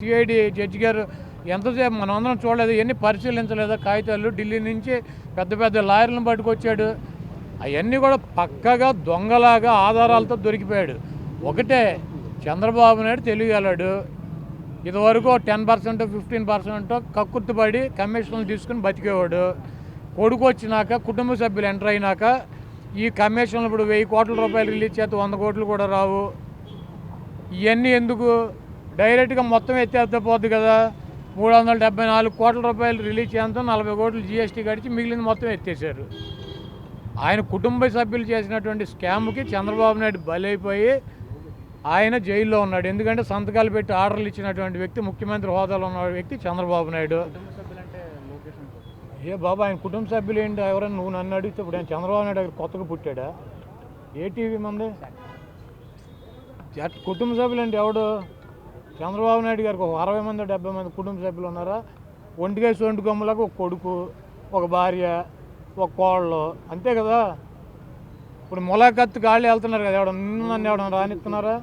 CID judge గారు ఎంతసేపు మనం అందరం చూడలేదు, ఎన్ని పరిశీలించలేదా కాగితాలు? ఢిల్లీ నుంచి పెద్ద పెద్ద లాయర్లను పట్టుకొచ్చాడు. అవన్నీ కూడా పక్కగా దొంగలాగా ఆధారాలతో దొరికిపోయాడు. ఒకటే, చంద్రబాబు నాయుడు తెలియగలడు. ఇదివరకు 10% 15% కక్కుర్తిపడి కమిషన్లు తీసుకుని బతికేవాడు. కొడుకు వచ్చినాక కుటుంబ సభ్యులు ఎంటర్ అయినాక ఈ కమిషన్లు ఇప్పుడు 1000 కోట్ల రూపాయలు రిలీజ్ చేస్తే 100 కోట్లు కూడా రావు. ఇవన్నీ ఎందుకు? డైరెక్ట్గా మొత్తం ఎత్తేస్తే పోద్ది కదా. 374 కోట్ల రూపాయలు రిలీజ్ చేయంతో 40 కోట్లు జీఎస్టీ కడిచి మిగిలింది మొత్తం ఎత్తేసారు. ఆయన కుటుంబ సభ్యులు చేసినటువంటి స్కామ్కి చంద్రబాబు నాయుడు బలైపోయి ఆయన జైల్లో ఉన్నాడు. ఎందుకంటే సంతకాలు పెట్టి ఆర్డర్లు ఇచ్చినటువంటి వ్యక్తి, ముఖ్యమంత్రి హోదాలో ఉన్న వ్యక్తి చంద్రబాబు నాయుడు. ఏ బాబా, ఆయన కుటుంబ సభ్యులు ఏంటి? ఎవరైనా నువ్వు నన్ను అడిగితే ఇప్పుడు ఆయన చంద్రబాబు నాయుడు దగ్గర కొత్తగా పుట్టాడా? ఏ టీవీ మంది కుటుంబ సభ్యులు అంటే ఎవడు? చంద్రబాబు నాయుడు గారికి ఒక 60 మంది 70 మంది కుటుంబ సభ్యులు ఉన్నారా? ఒంటిగా సొంటి కొమ్మలకు ఒక కొడుకు, ఒక భార్య, ఒక కోళ్ళు, అంతే కదా. ఇప్పుడు ములాఖత్తు గాళ్ళు వెళ్తున్నారు కదా, నన్ను ఎవడన్నా రానిస్తున్నారా?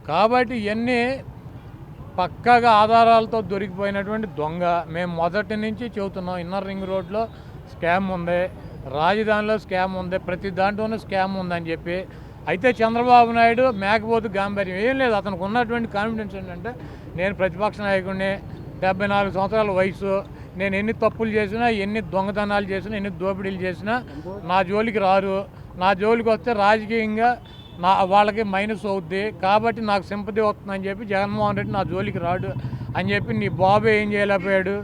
కాబట్టి ఇవన్నీ పక్కాగా ఆధారాలతో దొరికిపోయినటువంటి దొంగ. మేము మొదటి నుంచి చెబుతున్నాం, ఇన్నర్ రింగ్ రోడ్లో స్కామ్ ఉంది, రాజధానిలో స్కామ్ ఉంది, ప్రతి దాంట్లోనూ స్కామ్ ఉందని చెప్పి. అయితే చంద్రబాబు నాయుడు మేకపోతు గాంభీర్యం ఏం లేదు. అతనికి ఉన్నటువంటి కాన్ఫిడెన్స్ ఏంటంటే, నేను ప్రతిపక్ష నాయకుడిని, 74 సంవత్సరాల వయసు, నేను ఎన్ని తప్పులు చేసినా, ఎన్ని దొంగతనాలు చేసినా, ఎన్ని దోపిడీలు చేసినా నా జోలికి రారు. నా జోలికి వస్తే రాజకీయంగా వాళ్ళకి మైనస్ అవుద్ది, కాబట్టి నాకు సింపతి వస్తుందని చెప్పి జగన్మోహన్ రెడ్డి నా జోలికి రాడు అని చెప్పి, నీ బాబు ఏం చేయలేకపోయాడు,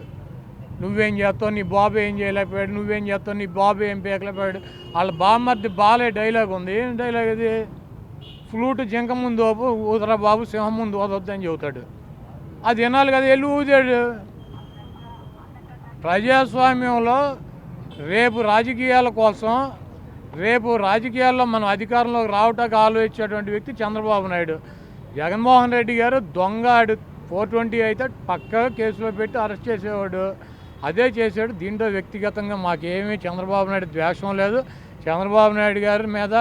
నువ్వేం చేస్తావు, నీ బాబు ఏం చేయలేకపోయాడు, నువ్వేం చేస్తావు, నీ బాబు ఏం పీకలేకపోయాడు. వాళ్ళ బామ్మర్ది బాలే డైలాగ్ ఉంది. ఏం డైలాగ్ ఇది? ఫ్లూట్ జింక ముందు ఊదరా బాబు, సింహం ముందు ఊదొద్దని చెబుతాడు. అది వినాలి కదా, వెళ్ళి ఊదాడు. ప్రజాస్వామ్యంలో రేపు రాజకీయాల కోసం, రేపు రాజకీయాల్లో మనం అధికారంలోకి రావటానికి ఆలోచించేటువంటి వ్యక్తి చంద్రబాబు నాయుడు. జగన్మోహన్ రెడ్డి గారు దొంగ, 420 అయితే పక్కగా కేసులో పెట్టి అరెస్ట్ చేసేవాడు. అదే చేశాడు. దీంట్లో వ్యక్తిగతంగా మాకేమీ చంద్రబాబు నాయుడు ద్వేషం లేదు. చంద్రబాబు నాయుడు గారి మీద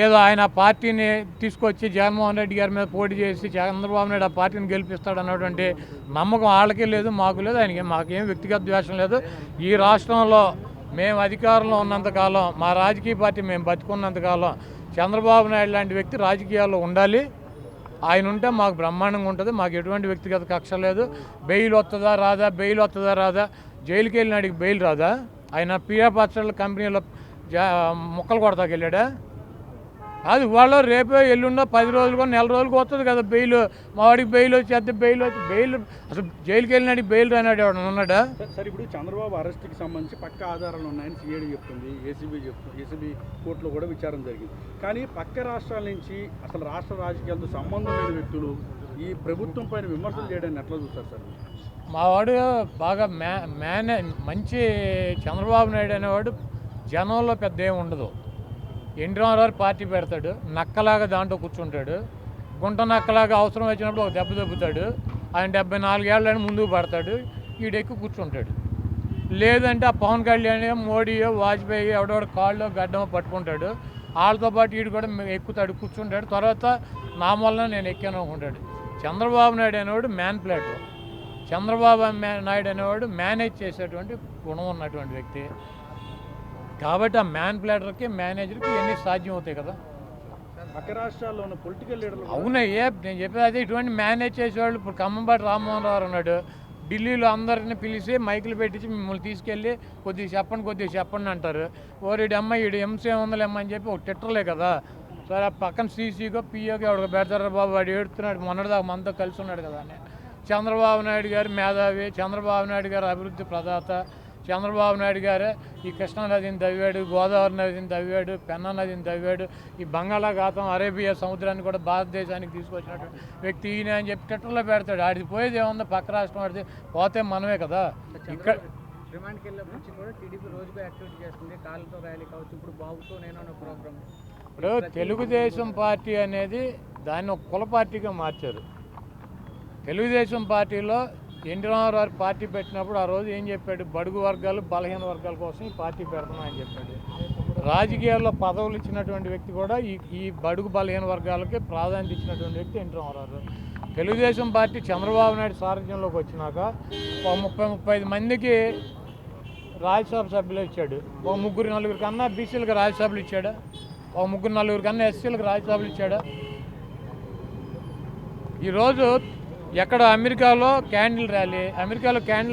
ఏదో ఆయన పార్టీని తీసుకొచ్చి జగన్మోహన్ రెడ్డి గారి మీద పోటీ చేసి చంద్రబాబు నాయుడు ఆ పార్టీని గెలిపిస్తాడు అన్నటువంటి నమ్మకం వాళ్ళకే లేదు, మాకు లేదు. ఆయనకి మాకేం వ్యక్తిగత ద్వేషం లేదు. ఈ రాష్ట్రంలో మేము అధికారంలో ఉన్నంతకాలం, మా రాజకీయ పార్టీ మేము బతుకున్నంతకాలం చంద్రబాబు నాయుడు లాంటి వ్యక్తి రాజకీయాల్లో ఉండాలి. ఆయన ఉంటే మాకు బ్రహ్మాండంగా ఉంటుంది. మాకు ఎటువంటి వ్యక్తిగత కక్ష లేదు. బెయిల్ వస్తుందా రాదా, బెయిల్ వస్తుందా రాదా, జైలుకి వెళ్ళినాడికి బెయిల్ రాదా? ఆయన పిఆర్ పచ్చళ్ళ కంపెనీలో ముక్కలు కొడతాకి వెళ్ళాడా? అది వాళ్ళు రేపే ఎల్లుండో 10 రోజులుగా నెల రోజులకు వస్తుంది కదా బెయిల్. మా వాడికి బెయిల్ వచ్చి బెయిల్ అసలు జైలుకి వెళ్ళినాడు బెయిల్ రానాడు ఎవడన్నా ఉన్నాడా? సార్, ఇప్పుడు చంద్రబాబు అరెస్ట్కి సంబంధించి పక్క ఆధారాలు ఉన్నాయని సిఐడి చెప్తుంది, ఏసీబీ కోర్టులో కూడా విచారణ జరిగింది. కానీ పక్క రాష్ట్రాల నుంచి అసలు రాష్ట్ర రాజకీయాలతో సంబంధం లేని వ్యక్తులు ఈ ప్రభుత్వం పైన విమర్శలు చేయడాన్ని ఎట్లా చూస్తారు సార్? మా వాడు బాగా మంచి చంద్రబాబు నాయుడు అనేవాడు జనంలో పెద్ద ఏమి ఉండదు. ఎన్టీ రామారావు పార్టీ పెడతాడు, నక్కలాగా దాంట్లో కూర్చుంటాడు, గుంట నక్కలాగా అవసరం వచ్చినప్పుడు ఒక దెబ్బ దెబ్బతాడు. ఆయన 74 ఏళ్ళని ముందుకు పడతాడు, ఈడెక్కి కూర్చుంటాడు. లేదంటే ఆ పవన్ కళ్యాణ్, మోడీయో, వాజ్పేయి ఎవడెవడ కాళ్ళలో గడ్డమో పట్టుకుంటాడు, వాళ్ళతో పాటు వీడు కూడా ఎక్కుతాడు, కూర్చుంటాడు. తర్వాత నా వల్ల నేను ఎక్కాను అనుకుంటాడు. చంద్రబాబు నాయుడు అనేవాడు మ్యాన్ ప్లేటర్. చంద్రబాబు నాయుడు అనేవాడు మేనేజ్ చేసేటువంటి గుణం ఉన్నటువంటి వ్యక్తి. కాబట్టి ఆ మ్యాన్ ప్లేటర్కి, మేనేజర్కి ఇవన్నీ సాధ్యం అవుతాయి కదా. పక్క రాష్ట్రాల్లో ఉన్న పొలిటికల్ లీడర్లు అవునయ్యే, నేను చెప్పేది అదే. ఇటువంటి మేనేజ్ చేసేవాళ్ళు ఇప్పుడు ఖమ్మంపాటి రామ్మోహన్ రావు ఉన్నాడు. ఢిల్లీలో అందరిని పిలిచి మైకులు పెట్టించి మిమ్మల్ని తీసుకెళ్ళి కొద్దిగా చెప్పండి అంటారు. ఓరిడి అమ్మ ఈడు MC100 అని చెప్పి ఒక తిట్టర్లే కదా. సరే, పక్కన సీసీకో పిఓకి ఎవరికి పెడతారా బాబు, వాడు ఏడుతున్నాడు, మొన్నటిదాకా మనతో కలిసి ఉన్నాడు కదా అని. చంద్రబాబు నాయుడు గారు మేధావి, చంద్రబాబు నాయుడు గారు అభివృద్ధి ప్రదాత, చంద్రబాబు నాయుడు గారే ఈ కృష్ణా నదిని తవ్వాడు, గోదావరి నదిని తవ్వాడు, పెన్నా నదిని తవ్వాడు, ఈ బంగాళాఖాతం, అరేబియా సముద్రాన్ని కూడా భారతదేశానికి తీసుకొచ్చినటువంటి వ్యక్తి ఈయన అని చెప్పి ట్విట్టర్లో పెడతాడు. ఆడిది పోయేది ఏముందో, పక్క రాష్ట్రం ఆడిది పోతే మనమే కదా. ఇక్కడ రిమాండ్కి వెళ్ళినప్పటి నుంచి కూడా టీడీపీ రోజుగా యాక్టివిటీ చేస్తుంది, కాళ్ళతో ర్యాలీ కావచ్చు, ఇప్పుడు బాబుతో నేను ప్రోగ్రామ్. ఇప్పుడు తెలుగుదేశం పార్టీ అనేది దాన్ని ఒక కుల పార్టీగా మార్చారు. తెలుగుదేశం పార్టీలో ఎన్టీ రామారావు పార్టీ పెట్టినప్పుడు ఆ రోజు ఏం చెప్పాడు? బడుగు వర్గాలు, బలహీన వర్గాల కోసం ఈ పార్టీ పెడుతున్నామని చెప్పాడు. రాజకీయాల్లో పదవులు ఇచ్చినటువంటి వ్యక్తి కూడా ఈ బడుగు బలహీన వర్గాలకి ప్రాధాన్యత ఇచ్చినటువంటి వ్యక్తి ఎన్టీ రామారావు. తెలుగుదేశం పార్టీ చంద్రబాబు నాయుడు సారథ్యంలోకి వచ్చినాక ఒక 30-35 మందికి రాజ్యసభ సభ్యులు ఇచ్చాడు. ఒక 3-4 కన్నా బీసీలకు రాజ్యసభలు ఇచ్చాడా? ఒక 3-4 కన్నా ఎస్సీలకు రాజ్యసభలు ఇచ్చాడా? ఈరోజు ఎక్కడ అమెరికాలో క్యాండిల్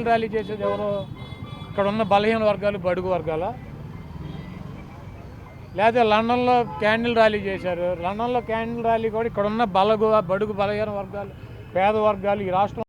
ర్యాలీ చేసేది ఎవరు? ఇక్కడ ఉన్న బలహీన వర్గాలు, బడుగు వర్గాల? లేదా లండన్లో క్యాండిల్ ర్యాలీ చేశారు. లండన్లో క్యాండిల్ ర్యాలీ కూడా ఇక్కడ ఉన్న బడుగు బలహీన వర్గాలు, పేద వర్గాలు, ఈ రాష్ట్రంలో